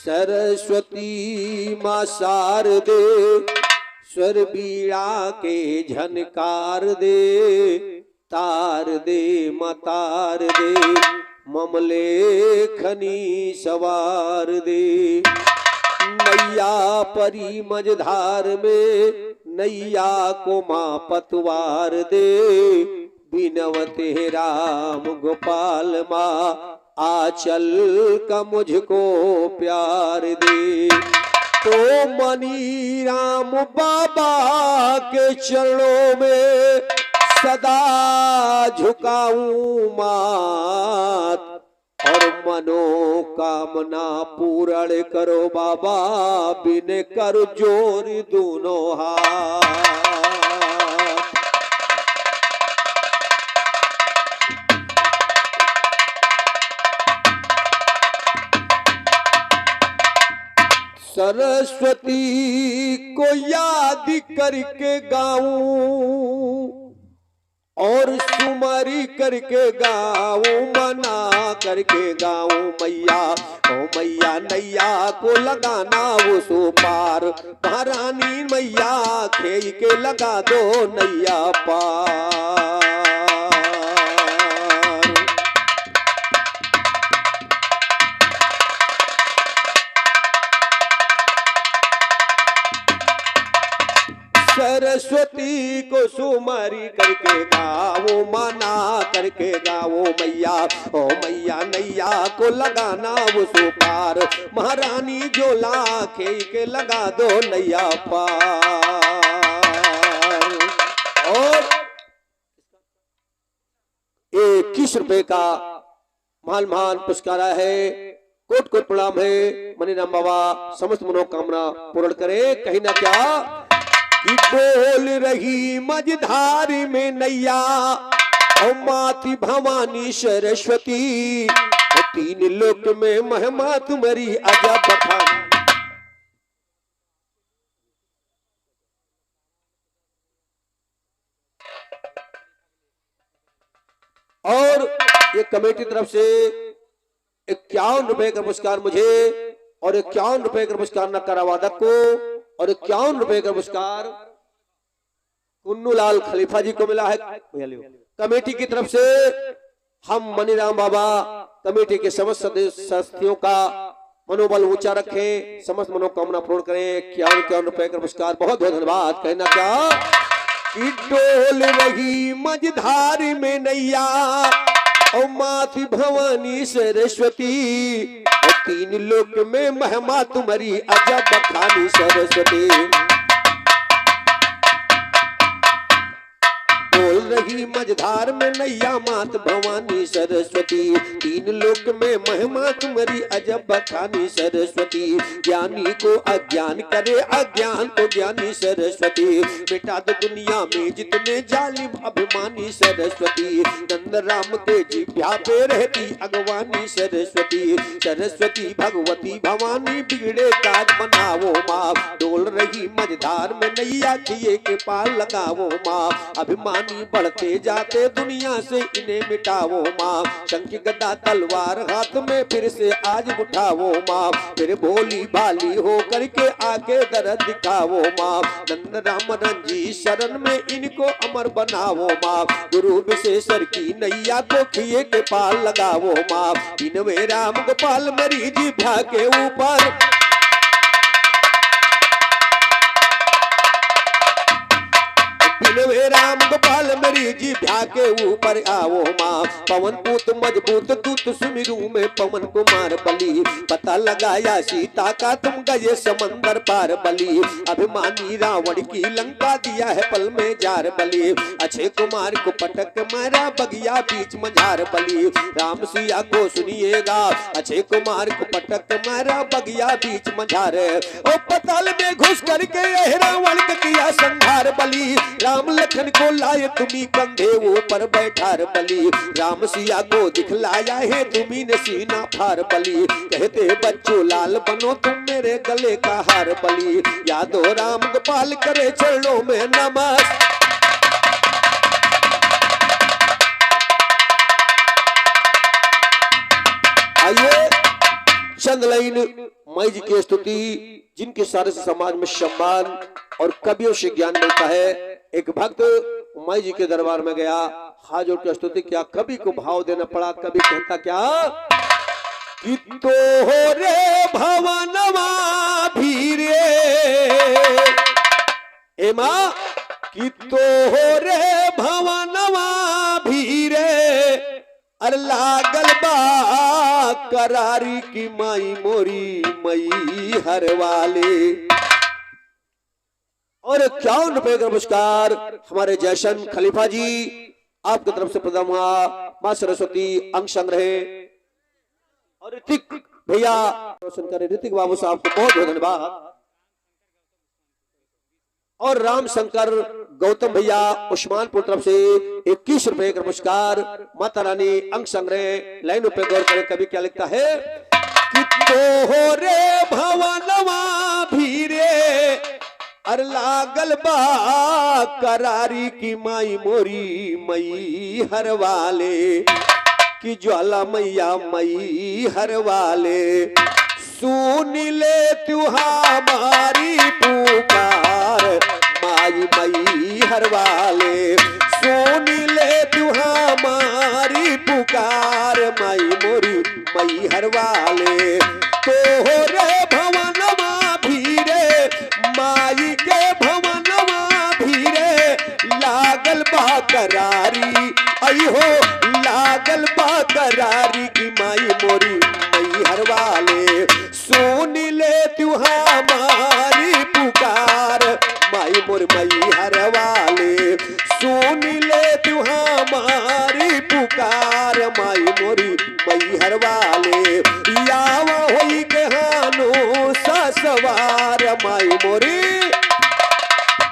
सरस्वती माँ शारदे स्वर बीड़ा के झनकार दे, तार दे माँ तार दे ममले खनी सवार दे। नैया परी मझधार में नैया को माँ पतवार दे, बिनवते राम गोपाल माँ आचल का मुझको प्यार दे। तो मनी राम बाबा के चरणों में सदा झुकाऊं मात, और मनोकामना पूर्ण करो बाबा, बिन कर जोर दोनों हाथ। सरस्वती को याद करके गाऊं और सुमरी करके गाऊं, मना करके गाऊं मैया, ओ मैया नैया को लगाना वो सो पार, महारानी मैया खेई के लगा दो नैया पार। सरस्वती को सुमरी करके गाओ, मना करके गाओ मैया, ओ मैया नैया को लगाना वो सो पार, महारानी जो लाखे के लगा दो नैया पार। और 21 रुपए का महान पुरस्कार है, कोट कोट प्रणाम है। मनीराम बाबा समस्त मनोकामना पूर्ण करे। कहीं ना क्या कि बोल रही मझधार में नैया, और माती भवानी सरस्वती, तीन लोक में महिमा तुम्हारी अजब बखानी। और ये कमेटी तरफ से 51 रुपए का पुरस्कार मुझे, और 51 रुपए का पुरस्कार नक्कारा वादक को, और 51 रुपए का पुरस्कार कुन्नूलाल खलीफा जी को मिला है। कमेटी की तरफ से हम मनीराम बाबा कमेटी के समस्त सदस्यों का मनोबल ऊंचा रखें, समस्त मनोकामना पूर्ण करें। 51 रुपए का पुरस्कार बहुत बहुत धन्यवाद। कहना क्या कि डोल रही मझधार में नैया, और माती भवानी सरस्वती, तीन लोक में महिमा तुम्हारी अजब बखानी सरस्वती। बोल रही मझधार में नैया मात भवानी सरस्वती, तीन लोक में महिमा तुम्हारी अजब बखानी सरस्वती। ज्ञानी को अज्ञान करे, अज्ञान को ज्ञानी सरस्वती, मिटा दो दुनिया में जितने जालिम अभिमानी सरस्वती। नंद राम के जिभ्या पे रहती अगवानी सरस्वती, सरस्वती भगवती भवानी बिगड़े काज बनावो माँ। डोल रही मझधार में नैया किए के पार लगावो माँ, अभिमानी बढ़ते जाते दुनिया से इन्हें मिटावो माँ। शंख गदा तलवार हाथ में फिर से आज उठावो माँ, फिर भोली भाली हो करके आके दर्द दिखावो माँ। नंद राम रंजी शरण में इनको अमर बनावो माँ, गुरु विशेषर की नैया को खिए के पार लगावो माँ। इनवे राम गोपाल मरी जिभ्या के ऊपर, बिनवे राम गोपाल मेरी जिभ्या के ऊपर आओ माँ। पवन पूत मजबूत दूत सुमिरू में पवन कुमार बली, पता लगाया सीता का तुम गए समंदर पार बली। अभिमानी रावण की लंका दिया है पल में जार बली, अक्षय कुमार को पटक मारा बगिया बीच मझार बली। राम सिया को सुनिएगा, अक्षय कुमार को पटक मारा बगिया बीच मझार। ओ पताल में घुस करके रावण का किया संहार बली, राम लखन को लाए तुम्ही कंधे ऊपर बैठार बली। राम सिया को दिखलाया है तुम्ही ने सीना फार बली, कहते बच्चों लाल बनो तुम मेरे गले का हार बली। यादो राम गोपाल करे चरणों में नमस, आइए चंद लाइन माई जी की स्तुति जिनके सारे से समाज में सम्मान और कवियों से ज्ञान मिलता है। एक भक्त माई जी के दरबार में गया, हाथ जोड़ के स्तुति किया, कवि को भाव देना पड़ा। कवि कहता क्या कि तो हो रे भवनवा भीरे ए माँ कि तो हो रे भवनवा भीरे अर लागल बा करारी की माई मोरी मई हर वाले। और 51 रुपए का पुरस्कार हमारे जयशन खलीफा जी आपकी तरफ से प्रदान हुआ। मां सरस्वती अंग संग्रह और ऋतिक भैया रोशन करे, ऋतिक बाबू साहब को बहुत बहुत धन्यवाद। और राम शंकर गौतम भैया उस्मानपुर तरफ से 21 रुपए का पुरस्कार। माता रानी अंग संग्रह लाइन पे गौर करें, कभी क्या लिखता है कि तो हो रे भवनवा भीरे अर लागल बा करारी की माई मोरी मई हर वाले कि ज्वाला मैया मई हर वाले। सुन ले तू हमारी पुकार माई मई हर वाले। सुन ले तू हमारी पुकार माई मोरी मई हर वाले। तो हो रे भवनवा भीरे माई के भवनवा भीरे लागल बा करारी आई हो लागल बा करारी की माई मोरी मई हर वाले। सुन ले तू हमारी पुकार माई मोर मई हर वाले। सुन ले तू हमारी पुकार माई मोरी मई हर वाले। यावा होई के हानो ससवार माई मोरी।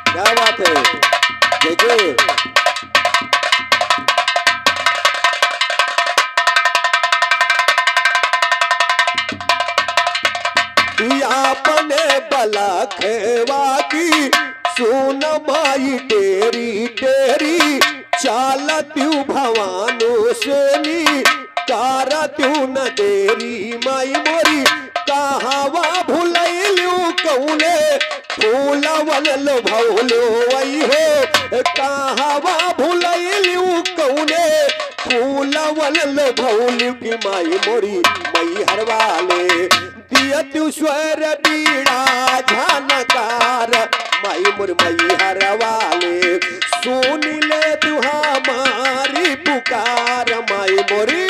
क्या बात है, जय जय। अपने बला खेवा की सुन माई तेरी तेरी चाल त्यू भवानो सेनी कारा त्यू न तेरी माई मोरी। कहावा भुलैलू कौने फूलवन लोभौलो वही हो। कहावा भुलैलू कौने फूलवन लोभौलू की माई मोरी मई हर वाले। दिया तू स्वर बीड़ा झनकार माई मोर मई हर वाले। सुन ले तू हमारी पुकार माई मोरी।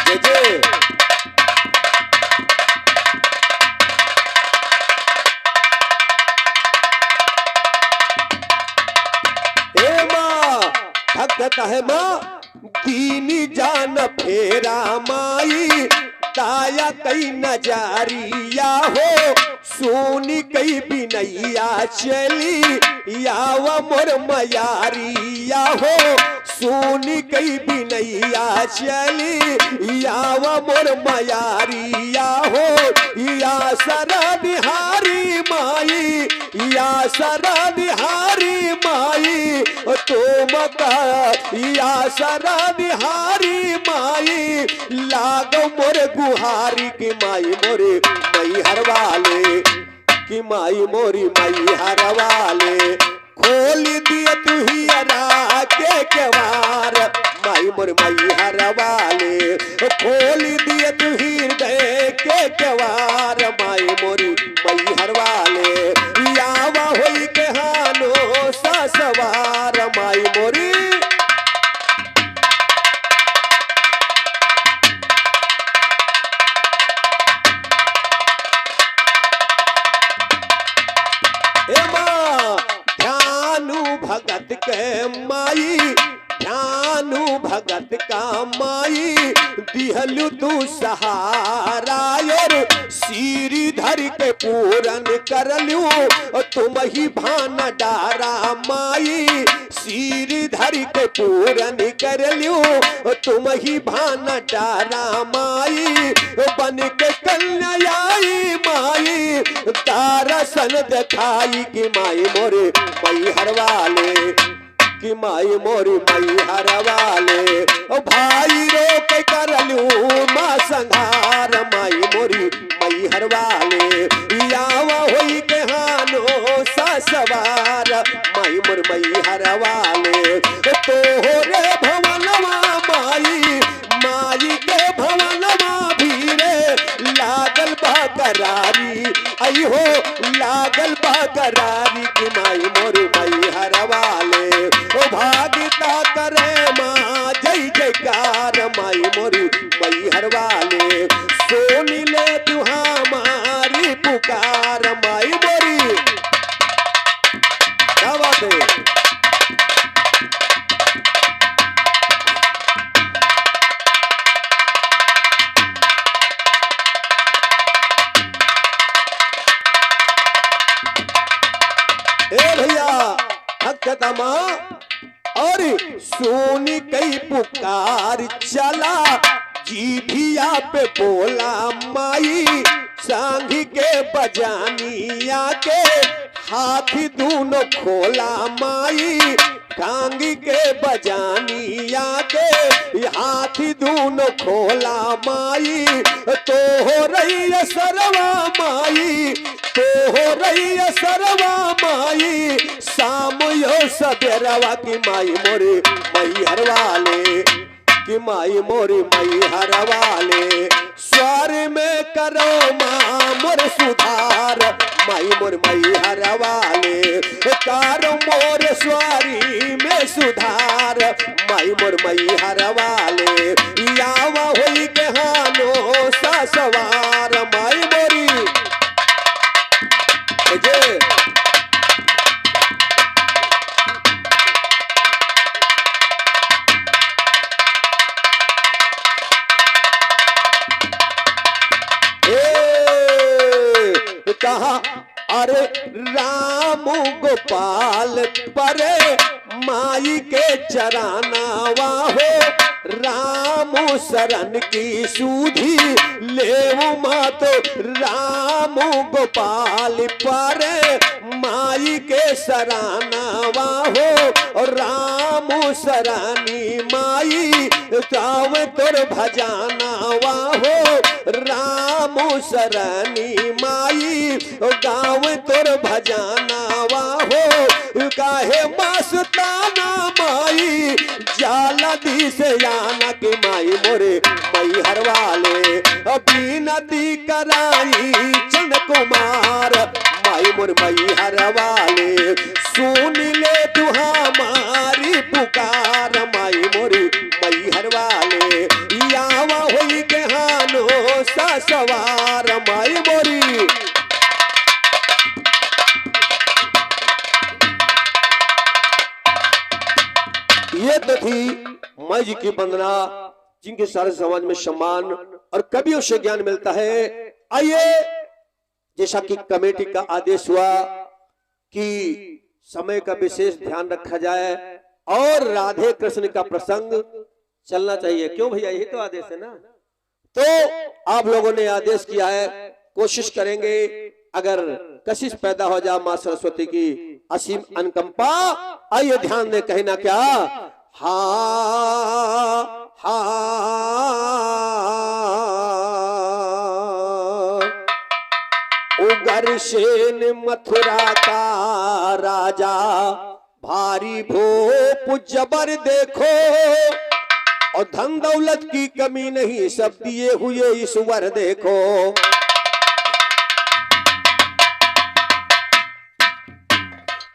जय जय। हे माँ भक्त है माँ दीनी जान फेरा माई दाया कई नजारिया हो। सोनी कई बिनैया चली याव मोर मयारिया हो। सोनी कई बिनैया चली याव मोर मयारिया हो। या सरा बिहारी माई या सरा बिहारी माई तो मका या सरा बिहारी माई लागो मोर गुहारी की माई मोरे मई हर वाले की माई मोरी मई हर वाले। खोल दिए तू ही अरा के केवार माई मोर मई हर वाले। खोल दिए तू ही हृदय के केवार माई मोरी मई हर वाले। यावा होई के हानो ससवार माई मोरी। भगत के माई ध्यानु भगत का माई दिहलु तू सहारा और सीरी धर के पूरन करलू तुम ही भान डारा माई। सीरी धर के पूरन करलू तुम ही भान डारा माई। बन के कन्याई माई तारा सन दिखाई कि माई मोरे मई हर वाले कि माई मोरी मई हर वाले। भाई रो के करलू माँ संघा करारी की माई मोरी मई हर वाले ओ भागिता करे माँ जय जयकार माई मोरी मई हर वाले सोनी ले तू हमारी पुकार माई मोरी। क्या बात है। भैया हकता माँ और सोनी कई पुकार चला जीभिया पे बोला माई सांघी के बजानिया के हाथी दोनों खोला माई कांगी के बजानिया के हाथी दोनों खोला माई तो हो रही है सरवा माई तो हो रही है सरवा माई शाम यो सबेरवा की माई मोरी मई हर वाले की माई मोरी मई हर वाले स्वर में करो माँ मोर सुधार माई मोर मई हर वाले कारो मोर स्वारी में सुधार माई मोर मई हर वाले यावा होई के हानो सा सवार माई मोरी जे कहा अरे राम गोपाल परे माई के चरानावा हो राम शरण की सूधी ले मातो राम गोपाल परे माई के सरानावा हो राम शरणी माई ताव तोर भजानावा हो राम शरणी माई गाँव तोर भजानावा हो काहे मस्ताना माई जाला दी से आना के माई मोरे मई हर वाले बीनती कराई चंद कुमार माई मोर मई हर वाले सुन ले तू हमारी पुकार माई मोरी मई हर वाले यावा होई के हानो सा सवार माई मोरी। ये तो थी माई जी की वंदना जिनके सारे समाज में सम्मान और कवियों से ज्ञान मिलता है। आइए जैसा कि कमेटी का आदेश हुआ कि समय का विशेष ध्यान रखा जाए और राधे कृष्ण का प्रसंग चलना चाहिए। क्यों भैया, यही तो आदेश है ना। तो आप लोगों ने आदेश किया है, कोशिश करेंगे अगर कशिश पैदा हो जाए मां सरस्वती की असीम अनुकंपा। आइए ध्यान दे, कहना क्या हा हा उग्रसेन मथुरा का राजा भारी भोप जबर देखो और धन दौलत की कमी नहीं सब दिए हुए ईश्वर देखो।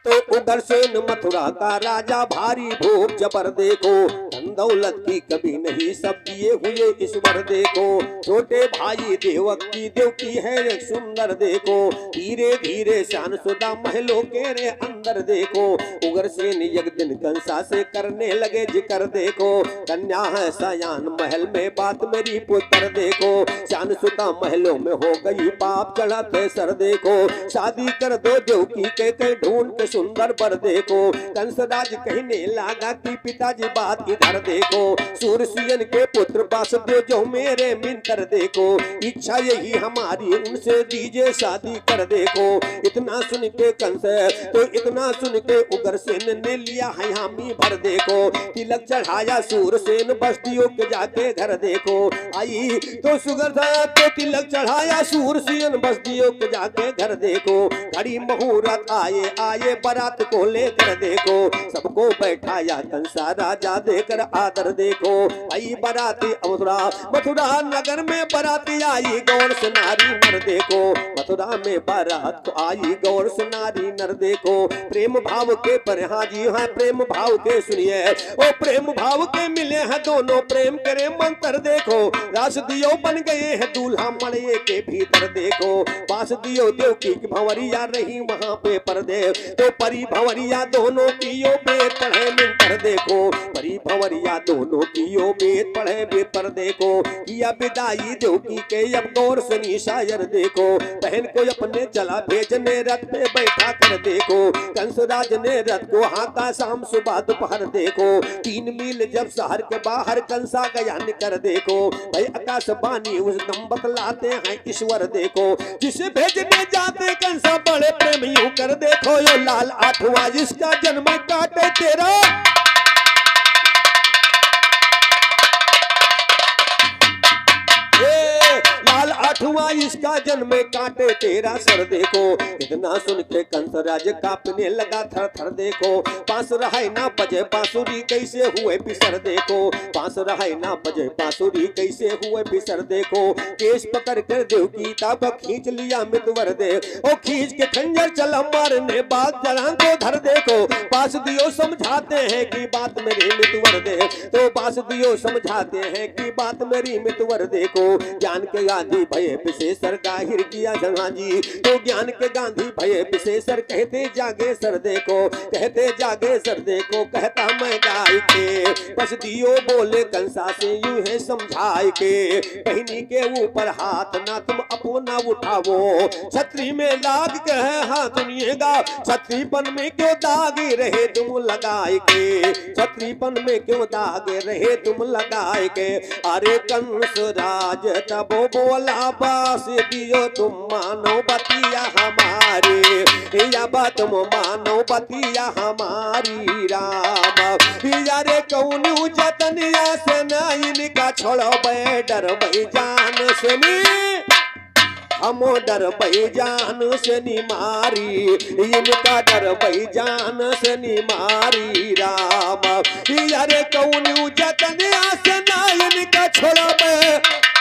तो उग्रसेन मथुरा का राजा भारी भोग जबर देखो धन दौलत की कभी नहीं सब दिए हुए ईश्वर देखो। छोटे भाई देवक की देवकी है एक सुंदर देखो धीरे धीरे शान सुदा महलों के रे अंदर देखो। उग्रसेन एक दिन कंसा से करने लगे जिक्र देखो कन्या है सयान महल में बात मेरी पुत्र देखो। शान सुदा महलों में हो गई पाप चढ़ा थे सर देखो शादी कर दो देवकी के ढूंढ के सुंदर पर देखो। कंसराज कहने लगा कि पिताजी बात इधर देखो सूरसेन के पुत्र वासुदेव जो मेरे मित्र देखो इच्छा यही हमारी उनसे दीजिए शादी कर देखो। इतना सुन के कंस तो इतना सुन के उग्रसेन ने लिया है हामी भर देखो तिलक चढ़ाया सूरसेन बस्तियों के जाके घर देखो। आई तो सुगरधा तो तिलक चढ़ाया सूरसेन बस्तियों के जाके घर देखो। घड़ी मुहूर्त आए आए बारात को लेकर देखो सबको बैठाया कंसा राजा देकर पर आदर देखो। आई बाराती मथुरा, मथुरा नगर में बाराती आई गौर से नारी नर देखो। मथुरा में बारात को आई गौर से नारी नर देखो। प्रेम भाव के पर हाँ जी हाँ प्रेम भाव के सुनिए, ओ प्रेम भाव के मिले हैं दोनों, प्रेम करे मंत्र देखो। रास दियो बन गए हैं दूल्हा मड़े के भीतर देखो। पास दियो देव की भंवरिया रही वहां पे पर्दे, तो परी भंवरिया दोनों कियो बेद पढ़े मंत्र देखो। परी भंवरिया दोनों कियो बेद पढ़े बेपर देखो। किया विदाई देव की के अब गौर सुनी शायर देखो। बहन को अपने चला भेजने रथ पे बैठा कर देखो। कंसराज ने रथ को हाथा शाम सुबह दोपहर देखो। 3 मील जब शहर के बाहर कंसा गया निकर देखो। भाई आकाशवाणी उस दम बतलाते हैं ईश्वर देखो। जिसे भेजने जाते कंसा बड़े प्रेम यूं कर देखो। यो लाल आठवां जिसका जन्म काटे तेरा, लाल आठवां इसका जन्म काटे तेरा सर देखो। इतना सुन के कंसराज कांपने लगा थर थर देखो। बांस रहाय ना बजे बांसुरी कैसे हुए बिसर देखो। बांस रहाय ना बजे बांसुरी कैसे हुए बिसर देखो। केश पकड़ कर देव की ताब खींच लिया मितवर दे, ओ खींच के खंजर चला मारने बात जलां को धर देखो। पास दियो समझाते हैं कि बात मेरी मितवर दे, तो पास दियो समझाते हैं कि बात मेरी मितवर देखो। ज्ञान के गांधी भय विशेषर गाहिर किया जहां जी, तो ज्ञान के गांधी भय विशेषर कहते जागे सर देखो। कहते जागे सर देखो कहता मैं गाय के। बस दियो बोले कंसा से यूं है समझाए के। बहनी के ऊपर हाथ ना तुम अपना उठावो। छतरी में दाग के है हाथ सुनिएगा, छतरीपन में क्यों दागे रहे तुम लगाए के। छतरीपन में क्यों दागे रहे तुम लगाए के। अरे कंस राज तब बोला बास दियो तुम मानो बतिया हमारे, या बात मानो बतिया हमारी राम। यारे कौनु जतनिया से ना इनका छोड़ो बे डर बे जान से नी, हम डर बे जान से नी मारी। इनका डर बे जान से नी मारी राम। यारे कौनु जतनिया से ना इनका छोड़ो बे,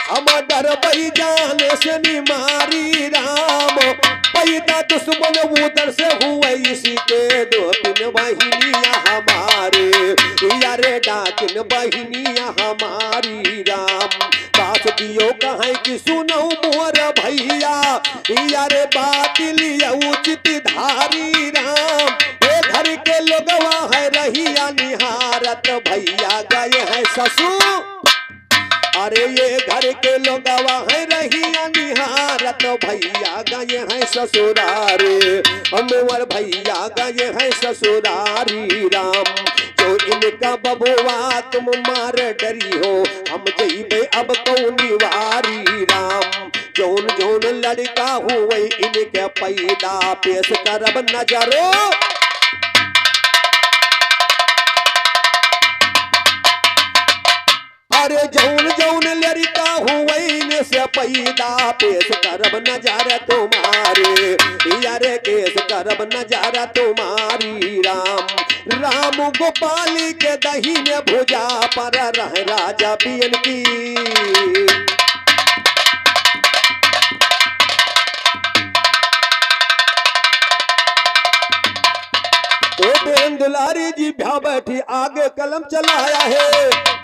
हम डर बई जान से नी मारी राम। पैदा दुश्मन उधर से हुए इसी के 2-3 बहिनिया हमारे, यारे डाकिन बहिनिया हमारी राम। बात दियो कहे कि सुनो मोर भैया, यारे बात लिया उचित धारी राम। ये घर के लोगवा है रहिया निहारत भैया गए हैं ससुर। अरे ये घर के लोगवा है रहिया निहारत भैया गए हैं ससुरारे। अमर भैया गए हैं ससुरारी राम। जो इनका बबुआ तुम मार डरी हो, हम जइबे अब कौनी वारी राम। जौन जौन लड़का हुए इनके पैदा पेश करब नजरो। अरे जौन जौन लड़का हुए से पैदा पेश करब नजारा तुम्हारे, यारे केस करब नजारा तुम्हारी राम। राम गोपाल के दहीने भुजा पर रह राजा पियन की। तो बेन दुलारी जी भ्या बैठी आगे कलम चलाया है।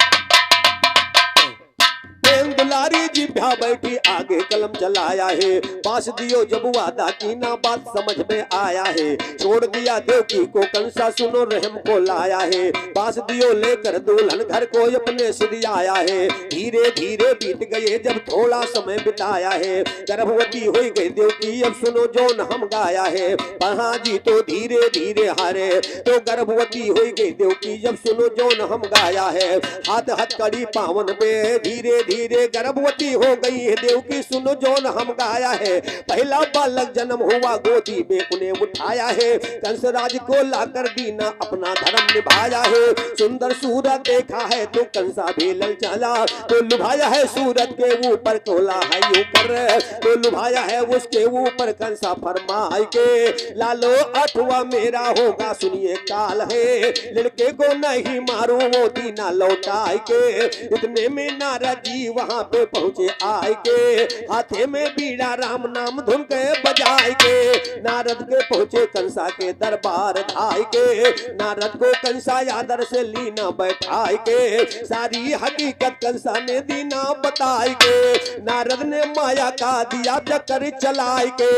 दुलारी जी भ्या बैठी आगे कलम चलाया है। पास दियो जब वादा की ना बात समझ में आया है। छोड़ दिया देवकी को कंसा सुनो रहम को लाया है। पास दियो लेकर दुल्हन घर को अपने सिद्ध आया है। धीरे धीरे बीत गए जब थोड़ा समय बिताया है। गर्भवती हो गई देवकी अब सुनो जोन हम गाया है। पहा जी तो धीरे धीरे हारे, तो गर्भवती हो गई देवकी जब सुनो जोन हम गाया है। हाथ हथकड़ी पावन पे धीरे धीरे गर्भवती हो गई है देव की सुनो जोन हम गाया है। पहला बालक जन्म हुआ गोदी में उन्हें उठाया है। कंस राज को लाकर दीना अपना धर्म निभाया है। सुंदर सूरत देखा है तो कंसा भी ललचाया, तो लुभाया है सूरत के ऊपर कोला है यूं कर, तो लुभाया है उसके ऊपर कंसा फरमाए के लालो अठवा मेरा होगा सुनिए काल है, लड़के को नहीं मारो वो दीना लौटाए के। इतने में नारद जी वहां पे पहुंचे आए के, हाथे में बीड़ा राम नाम धुन के बजाए के। नारद के पहुंचे कंसा के दरबार धाय के, नारद को कंसा आदर से लीना बैठाए के, सारी हकीकत कंसा ने दीना बताए के। नारद ने माया का दिया चक्कर चलाए के,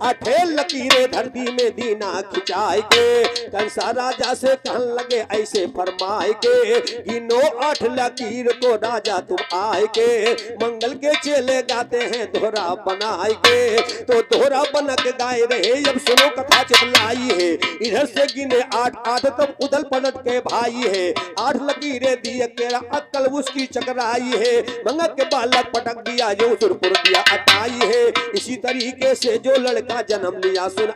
अठे लकीरें धरती में दीना खिंचाए के। कंसा राजा से कहने लगे ऐसे फरमाए के, गिनो 8 लकीर को राजा तुम आए के। मंगल के चेले गाते हैं दोहरा बनाए के, तो दोहरा बनक गाए रहे अब सुनो कथा चितलाई है। इधर से गिने 8 तब उदल पलट के भाई है, 8 लकीरें दिए केरा अक्कल उसकी चकराई है। मंगल के बालक पटक दिया जो सुरपुर दिया अटाई है। इसी तरीके से जो लड़का जन्म लिया सुन